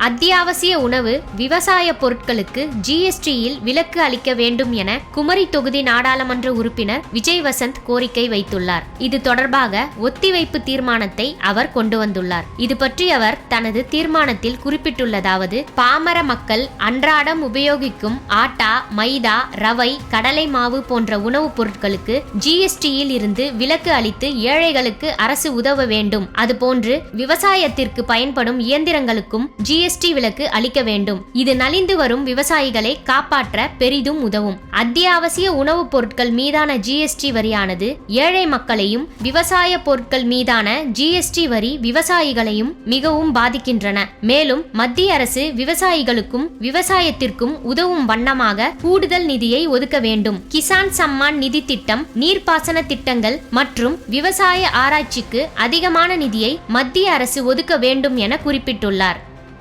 அத்தியாவசிய உணவு விவசாய பொருட்களுக்கு ஜிஎஸ்டியில் விலக்கு அளிக்க வேண்டும் என குமரி தொகுதி நாடாளுமன்ற உறுப்பினர் விஜய் வசந்த் கோரிக்கை வைத்துள்ளார். இது தொடர்பாக ஒத்திவைப்பு தீர்மானத்தை அவர் கொண்டு வந்துள்ளார். இது பற்றி அவர் தனது தீர்மானத்தில் குறிப்பிட்டுள்ளதாவது: பாமர மக்கள் அன்றாடம் உபயோகிக்கும் ஆட்டா, மைதா, ரவை, கடலை மாவு போன்ற உணவுப் பொருட்களுக்கு ஜிஎஸ்டியில் இருந்து விலக்கு அளித்து ஏழைகளுக்கு அரசு உதவ வேண்டும். அதுபோன்று விவசாயத்திற்கு பயன்படும் இயந்திரங்களுக்கும் ஜிஎஸ்டி விலக்கு அளிக்க வேண்டும். இது நலிந்து வரும் விவசாயிகளை காப்பாற்ற பெரிதும் உதவும். அத்தியாவசிய உணவுப் பொருட்கள் மீதான ஜிஎஸ்டி வரியானது ஏழை மக்களையும், விவசாய பொருட்கள் மீதான ஜிஎஸ்டி வரி விவசாயிகளையும் மிகவும் பாதிக்கின்றன. மேலும் மத்திய அரசு விவசாயிகளுக்கும் விவசாயத்திற்கும் உதவும் வண்ணமாக கூடுதல் நிதியை ஒதுக்க வேண்டும். கிசான் சம்மான் நிதி திட்டம், நீர்ப்பாசன திட்டங்கள் மற்றும் விவசாய ஆராய்ச்சிக்கு அதிகமான நிதியை மத்திய அரசு ஒதுக்க வேண்டும் என குறிப்பிட்டுள்ளார்.